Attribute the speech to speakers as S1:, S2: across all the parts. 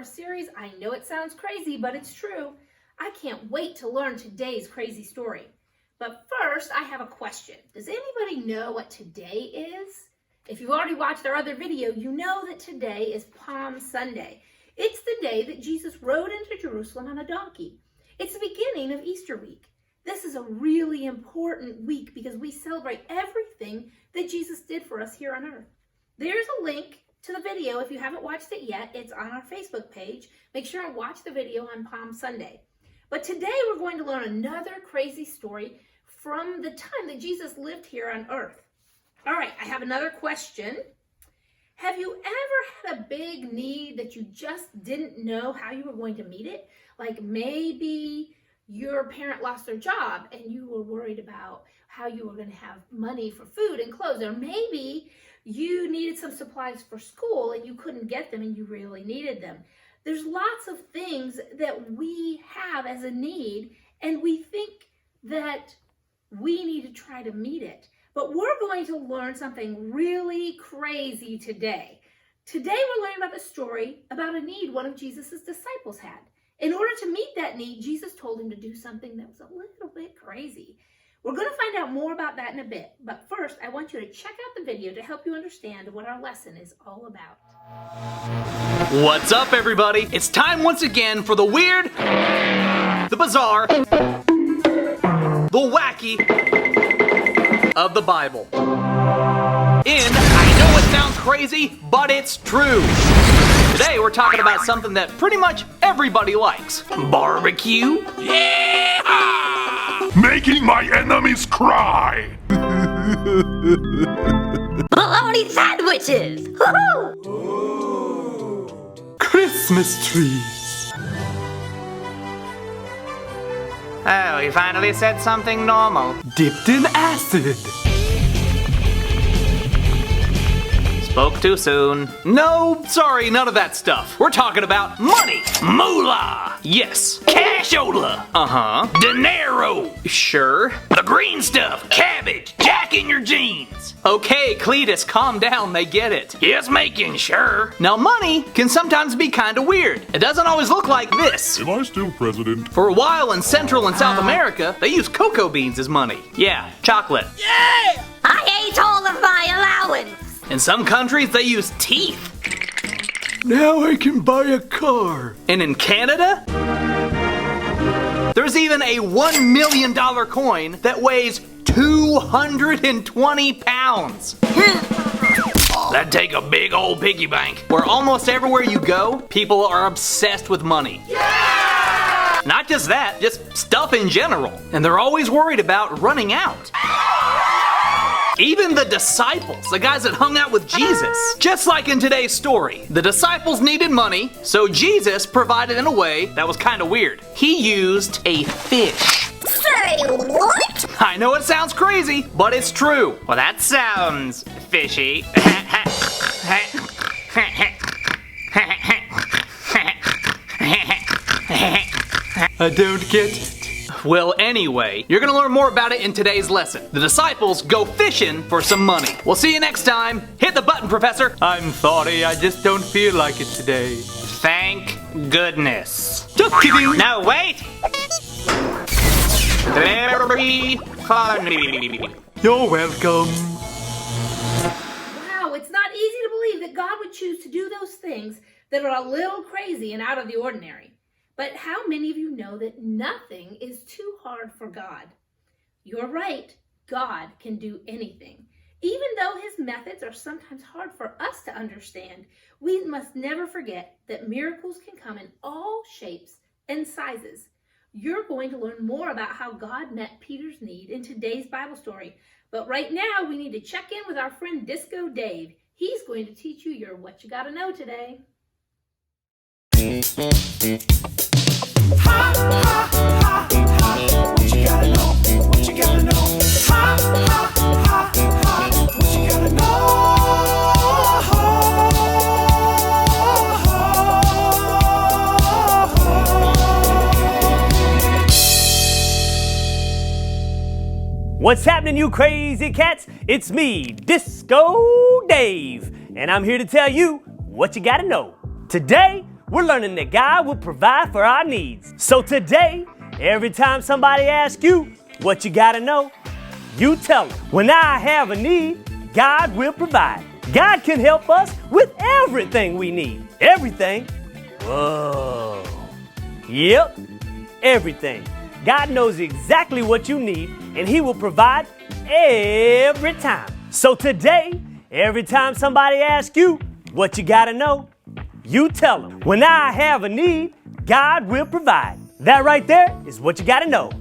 S1: our series, I know it sounds crazy, but it's true. I can't wait to learn today's crazy story. But first, I have a question. Does anybody know what today is? If you've already watched our other video, you know that today is Palm Sunday. It's the day that Jesus rode into Jerusalem on a donkey. It's the beginning of Easter week. This is a really important week because we celebrate everything that Jesus did for us here on earth. There's a link to the video if you haven't watched it yet. It's on our Facebook page. Make sure and watch the video on Palm Sunday. But today we're going to learn another crazy story from the time that Jesus lived here on earth. All right, I have another question. Have you ever had a big need that you just didn't know how you were going to meet it? Like maybe your parent lost their job and you were worried about how you were going to have money for food and clothes. Or maybe you needed some supplies for school and you couldn't get them and you really needed them. There's lots of things that we have as a need and we think that we need to try to meet it. But we're going to learn something really crazy today. Today we're learning about a story about a need one of Jesus' disciples had. In order to meet that need, Jesus told him to do something that was a little bit crazy. We're going to find out more about that in a bit. But first, I want you to check out the video to help you understand what our lesson is all about.
S2: What's up, everybody? It's time once again for the weird, the bizarre, the wacky of the Bible. And I know it sounds crazy, but it's true. Today we're talking about something that pretty much everybody likes. Barbecue.
S3: Yeah! Making my enemies cry.
S4: Bologna sandwiches. Woohoo!
S2: Christmas trees. Oh, he finally said something normal. Dipped in acid. Spoke too soon. No, sorry, none of that stuff. We're talking about money. Moolah. Yes. Cashola. Uh-huh. Dinero. Sure. The green stuff. Cabbage. Jack in your jeans. Okay, Cletus, calm down. They get it. Yes, making sure. Now, money can sometimes be kind of weird. It doesn't always look like this.
S3: Am I still president?
S2: For a while in Central and South America, they use cocoa beans as money. Yeah, chocolate.
S4: Yeah! I ate all of my allowance.
S2: In some countries, they use teeth. Now I can buy a car. And in Canada, there's even a $1 million coin that weighs 220 pounds. That'd take a big old piggy bank. Where almost everywhere you go, people are obsessed with money. Yeah! Not just that, just stuff in general. And they're always worried about running out. Even the disciples, the guys that hung out with Jesus. Just like in today's story, the disciples needed money, so Jesus provided in a way that was kind of weird. He used a fish.
S4: Say what?
S2: I know it sounds crazy, but it's true. Well, that sounds fishy. I don't get it. Well, anyway, you're gonna learn more about it in today's lesson. The disciples go fishing for some money. We'll see you next time. Hit the button, Professor. I'm sorry, I just don't feel like it today. Thank goodness. Just kidding. No, wait. You're welcome.
S1: Wow, it's not easy to believe that God would choose to do those things that are a little crazy and out of the ordinary. But how many of you know that nothing is too hard for God? You're right, God can do anything. Even though his methods are sometimes hard for us to understand, we must never forget that miracles can come in all shapes and sizes. You're going to learn more about how God met Peter's need in today's Bible story. But right now, we need to check in with our friend Disco Dave. He's going to teach you your What You Gotta Know today.
S5: Ha, ha, ha, ha, what you gotta know, what you gotta know. Ha, ha, ha, ha, what you gotta know.
S6: What's happening, you crazy cats? It's me, Disco Dave, and I'm here to tell you what you gotta know. Today, we're learning that God will provide for our needs. So today, every time somebody asks you what you gotta know, you tell them, when I have a need, God will provide. God can help us with everything we need. Everything? Whoa. Yep, everything. God knows exactly what you need, and He will provide every time. So today, every time somebody asks you what you gotta know, you tell them, when I have a need, God will provide. That right there is what you gotta know.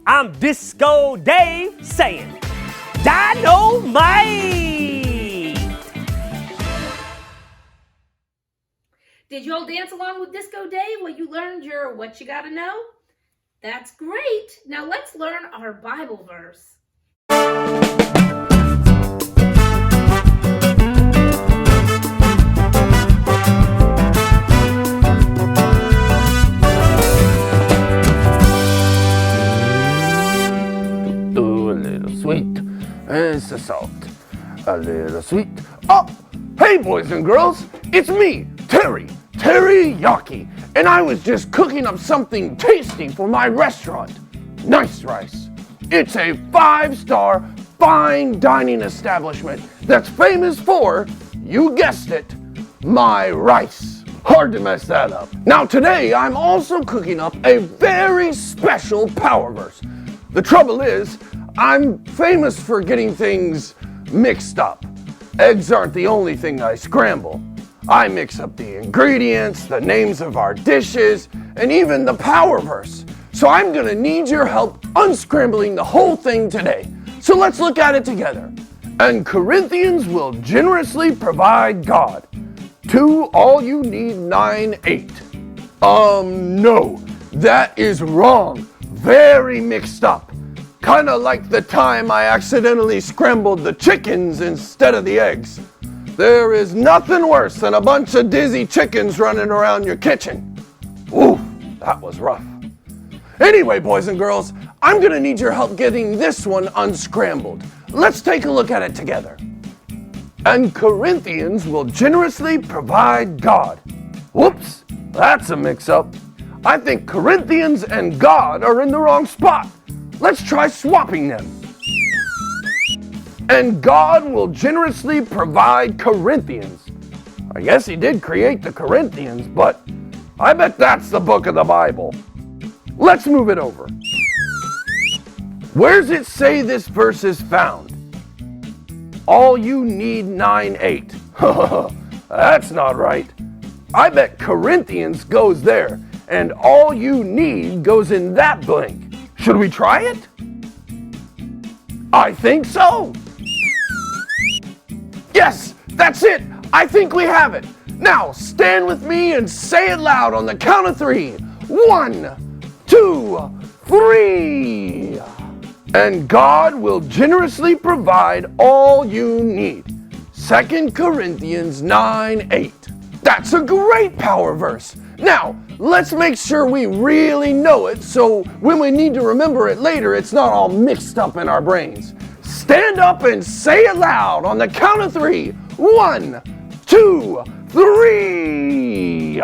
S6: I'm Disco Dave saying, Dynamite!
S1: Did you all dance along with Disco Dave while you learned your what you gotta know? That's great. Now let's learn our Bible verse.
S7: Ooh, a little sweet and so salt. A little sweet. Oh, hey boys and girls, it's me, Teriyaki, and I was just cooking up something tasty for my restaurant, Nice Rice. It's a 5-star fine dining establishment that's famous for, you guessed it, my rice. Hard to mess that up. Now today, I'm also cooking up a very special power verse. The trouble is, I'm famous for getting things mixed up. Eggs aren't the only thing I scramble. I mix up the ingredients, the names of our dishes, and even the power verse. So I'm gonna need your help unscrambling the whole thing today. So let's look at it together. And Corinthians will generously provide God. 2 All You Need 9:8. No, that is wrong. Very mixed up. Kinda like the time I accidentally scrambled the chickens instead of the eggs. There is nothing worse than a bunch of dizzy chickens running around your kitchen. Ooh, that was rough. Anyway, boys and girls, I'm gonna need your help getting this one unscrambled. Let's take a look at it together. And Corinthians will generously provide God. Whoops, that's a mix-up. I think Corinthians and God are in the wrong spot. Let's try swapping them. And God will generously provide Corinthians. I guess He did create the Corinthians, but I bet that's the book of the Bible. Let's move it over. Where's it say this verse is found? All You Need 9:8. That's not right. I bet Corinthians goes there, and All You Need goes in that blank. Should we try it? I think so. Yes, that's it. I think we have it. Now, stand with me and say it loud on the count of 3. 1, 2, 3. And God will generously provide all you need. 2 Corinthians 9:8. That's a great power verse. Now, let's make sure we really know it so when we need to remember it later, it's not all mixed up in our brains. Stand up and say it loud on the count of 3. 1, 2, 3.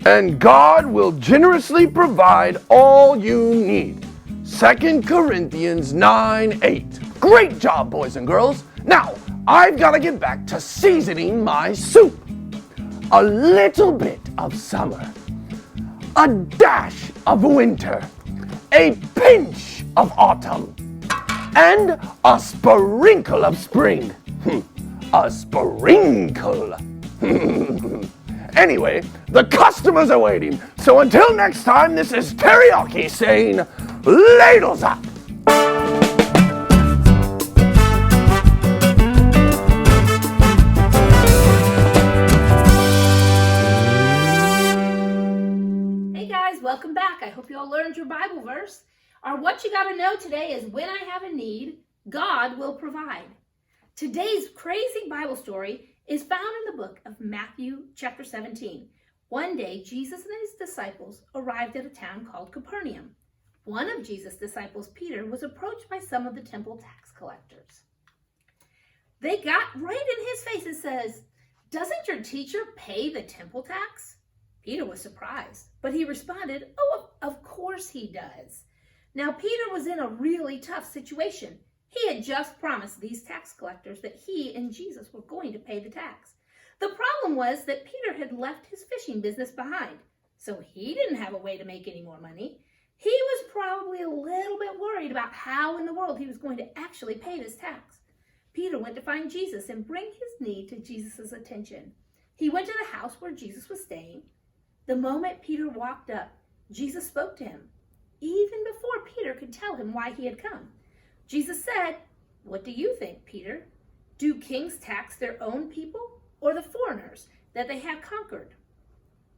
S7: And God will generously provide all you need. 2 Corinthians 9:8. Great job, boys and girls. Now, I've got to get back to seasoning my soup. A little bit of summer, a dash of winter, a pinch of autumn, and a sprinkle of spring. A sprinkle. Anyway, the customers are waiting. So until next time, this is Teriyaki saying, ladles up.
S1: Welcome back. I hope you all learned your Bible verse. Our what you got to know today is when I have a need, God will provide. Today's crazy Bible story is found in the book of Matthew chapter 17. One day, Jesus and his disciples arrived at a town called Capernaum. One of Jesus' disciples, Peter, was approached by some of the temple tax collectors. They got right in his face and says, "Doesn't your teacher pay the temple tax?" Peter was surprised, but he responded, "Oh, of course he does." Now, Peter was in a really tough situation. He had just promised these tax collectors that he and Jesus were going to pay the tax. The problem was that Peter had left his fishing business behind, so he didn't have a way to make any more money. He was probably a little bit worried about how in the world he was going to actually pay this tax. Peter went to find Jesus and bring his need to Jesus' attention. He went to the house where Jesus was staying. The moment Peter walked up, Jesus spoke to him, even before Peter could tell him why he had come. Jesus said, "What do you think, Peter? Do kings tax their own people or the foreigners that they have conquered?"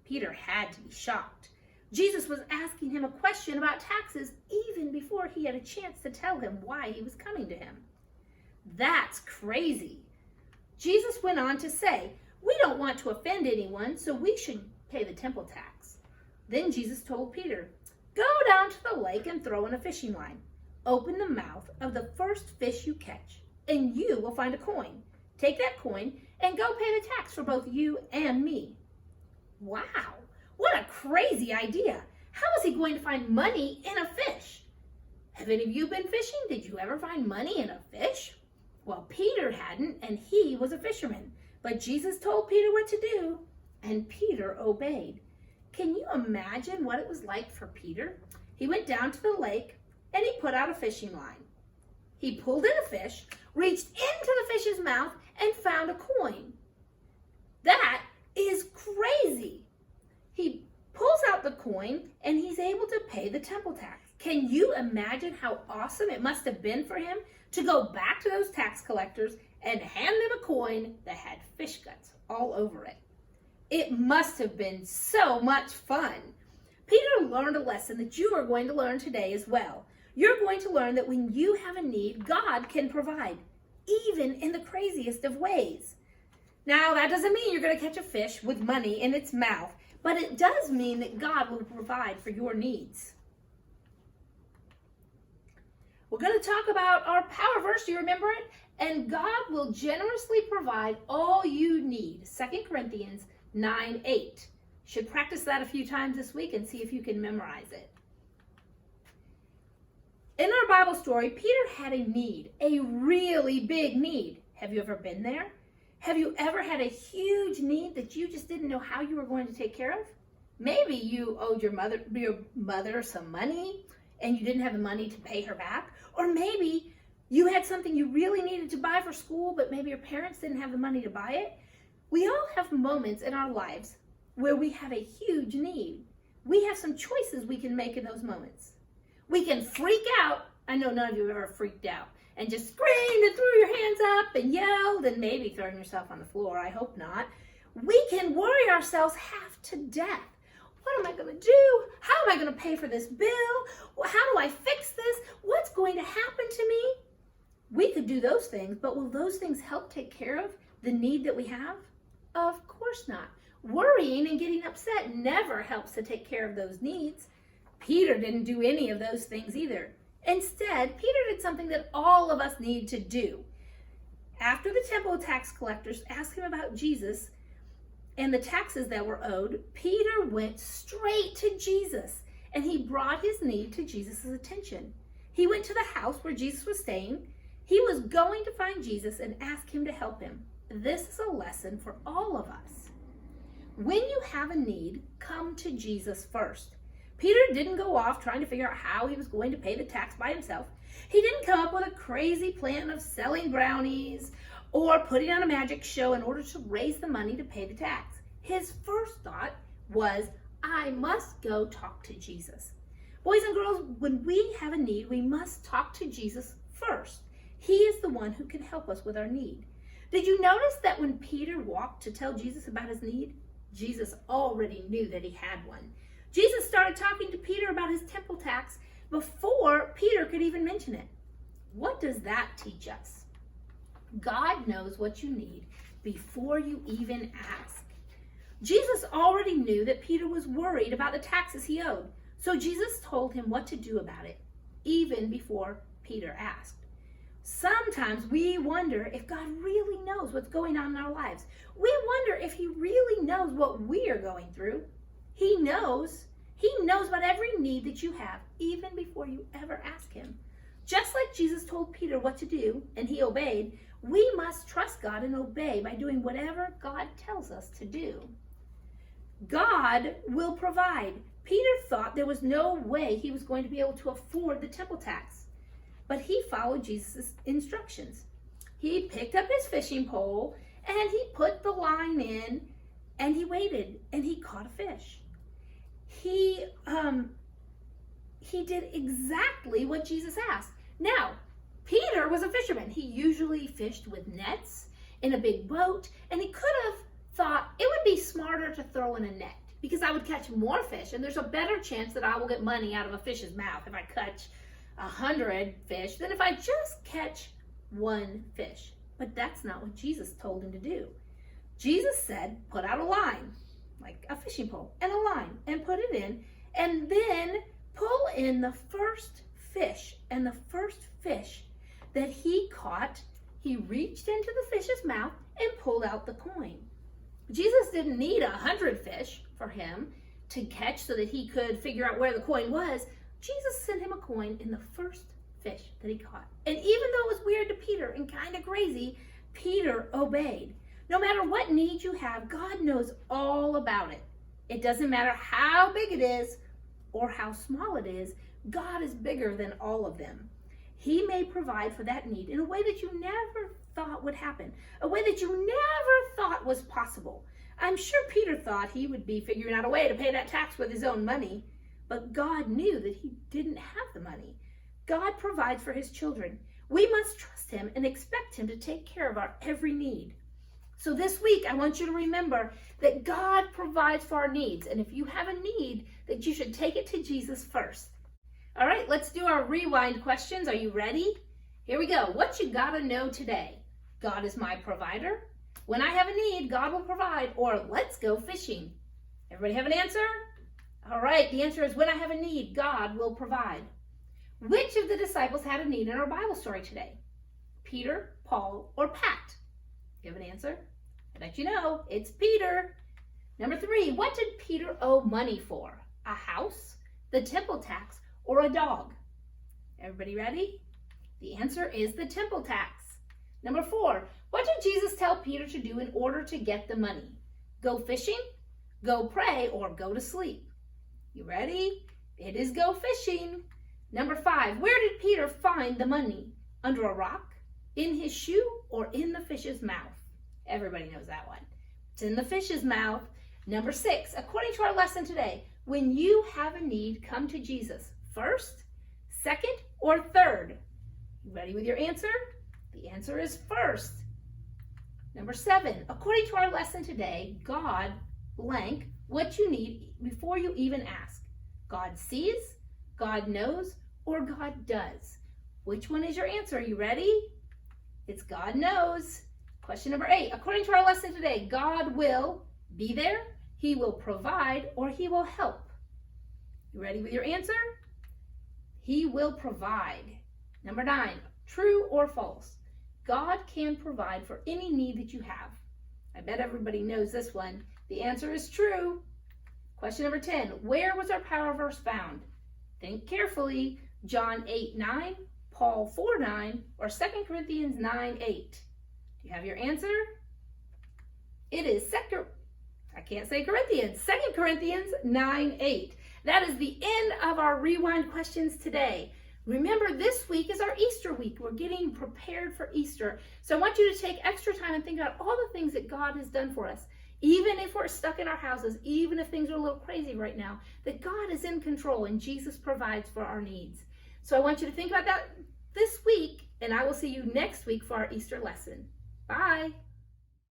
S1: Peter had to be shocked. Jesus was asking him a question about taxes even before he had a chance to tell him why he was coming to him. That's crazy. Jesus went on to say, "We don't want to offend anyone, so we should pay the temple tax." Then Jesus told Peter, "Go down to the lake and throw in a fishing line. Open the mouth of the first fish you catch, and you will find a coin. Take that coin and go pay the tax for both you and me." Wow, what a crazy idea. How is he going to find money in a fish? Have any of you been fishing? Did you ever find money in a fish? Well, Peter hadn't, and he was a fisherman. But Jesus told Peter what to do, and Peter obeyed. Can you imagine what it was like for Peter? He went down to the lake, and he put out a fishing line. He pulled in a fish, reached into the fish's mouth, and found a coin. That is crazy. He pulls out the coin, and he's able to pay the temple tax. Can you imagine how awesome it must have been for him to go back to those tax collectors and hand them a coin that had fish guts all over it? It must have been so much fun. Peter learned a lesson that you are going to learn today as well. You're going to learn that when you have a need, God can provide, even in the craziest of ways. Now, that doesn't mean you're going to catch a fish with money in its mouth, but it does mean that God will provide for your needs. We're going to talk about our power verse. Do you remember it? And God will generously provide all you need. 2 Corinthians 9:8. Should practice that a few times this week and see if you can memorize it. In our Bible story, Peter had a need, a really big need. Have you ever been there? Have you ever had a huge need that you just didn't know how you were going to take care of? Maybe you owed your mother some money and you didn't have the money to pay her back. Or maybe you had something you really needed to buy for school, but maybe your parents didn't have the money to buy it. We all have moments in our lives where we have a huge need. We have some choices we can make in those moments. We can freak out. I know none of you have ever freaked out and just screamed and threw your hands up and yelled and maybe thrown yourself on the floor. I hope not. We can worry ourselves half to death. What am I going to do? How am I going to pay for this bill? How do I fix this? What's going to happen to me? We could do those things, but will those things help take care of the need that we have? Of course not. Worrying and getting upset never helps to take care of those needs. Peter didn't do any of those things either. Instead, Peter did something that all of us need to do. After the temple tax collectors asked him about Jesus and the taxes that were owed, Peter went straight to Jesus and he brought his need to Jesus' attention. He went to the house where Jesus was staying. He was going to find Jesus and ask him to help him. This is a lesson for all of us. When you have a need, come to Jesus first. Peter didn't go off trying to figure out how he was going to pay the tax by himself. He didn't come up with a crazy plan of selling brownies or putting on a magic show in order to raise the money to pay the tax. His first thought was, I must go talk to Jesus. Boys and girls, when we have a need, we must talk to Jesus first. He is the one who can help us with our need. Did you notice that when Peter walked to tell Jesus about his need, Jesus already knew that he had one? Jesus started talking to Peter about his temple tax before Peter could even mention it. What does that teach us? God knows what you need before you even ask. Jesus already knew that Peter was worried about the taxes he owed, so Jesus told him what to do about it, even before Peter asked. Sometimes we wonder if God really knows what's going on in our lives. We wonder if he really knows what we are going through. He knows about every need that you have, even before you ever ask him. Just like Jesus told Peter what to do, and he obeyed, we must trust God and obey by doing whatever God tells us to do. God will provide. Peter thought there was no way he was going to be able to afford the temple tax, but he followed Jesus' instructions. He picked up his fishing pole and he put the line in and he waited and he caught a fish. He did exactly what Jesus asked. Now, Peter was a fisherman. He usually fished with nets in a big boat, and he could have thought it would be smarter to throw in a net because I would catch more fish, and there's a better chance that I will get money out of a fish's mouth if I catch 100 fish than if I just catch one fish. But that's not what Jesus told him to do. Jesus said, put out a line, like a fishing pole, and a line, and put it in, and then pull in the first fish. And the first fish that he caught, he reached into the fish's mouth and pulled out the coin. Jesus didn't need 100 fish for him to catch so that he could figure out where the coin was. Jesus sent him a coin in the first fish that he caught. And even though it was weird to Peter and kind of crazy, Peter obeyed. No matter what need you have, God knows all about it. It doesn't matter how big it is or how small it is, God is bigger than all of them. He may provide for that need in a way that you never thought would happen, a way that you never thought was possible. I'm sure Peter thought he would be figuring out a way to pay that tax with his own money, but God knew that he didn't have the money. God provides for his children. We must trust him and expect him to take care of our every need. So this week, I want you to remember that God provides for our needs. And if you have a need, that you should take it to Jesus first. All right, let's do our rewind questions. Are you ready? Here we go. What you gotta know today? God is my provider. When I have a need, God will provide. Or let's go fishing. Everybody have an answer? All right, the answer is when I have a need, God will provide. Which of the disciples had a need in our Bible story today? Peter, Paul, or Pat? You have an answer? I bet you know. It's Peter. Number 3, what did Peter owe money for? A house, the temple tax, or a dog? Everybody ready? The answer is the temple tax. Number 4, what did Jesus tell Peter to do in order to get the money? Go fishing, go pray, or go to sleep? You ready? It is go fishing. Number 5, where did Peter find the money? Under a rock, in his shoe, or in the fish's mouth? Everybody knows that one. It's in the fish's mouth. Number 6, according to our lesson today, when you have a need, come to Jesus first, second, or third. You ready with your answer? The answer is first. Number 7, according to our lesson today, God blank what you need before you even ask. God sees, God knows, or God does. Which one is your answer? Are you ready? It's God knows. Question number 8, according to our lesson today, God will be there, he will provide, or he will help. You ready with your answer? He will provide. Number 9, true or false? God can provide for any need that you have. I bet everybody knows this one. The answer is true. Question number 10, where was our power verse found? Think carefully. John 8:9, Paul 4:9, or 2 Corinthians 9:8. Do you have your answer? It is 2 Corinthians 9:8. That is the end of our rewind questions today. Remember, this week is our Easter week. We're getting prepared for Easter. So I want you to take extra time and think about all the things that God has done for us. Even if we're stuck in our houses, even if things are a little crazy right now, that God is in control and Jesus provides for our needs. So I want you to think about that this week, and I will see you next week for our Easter lesson. Bye.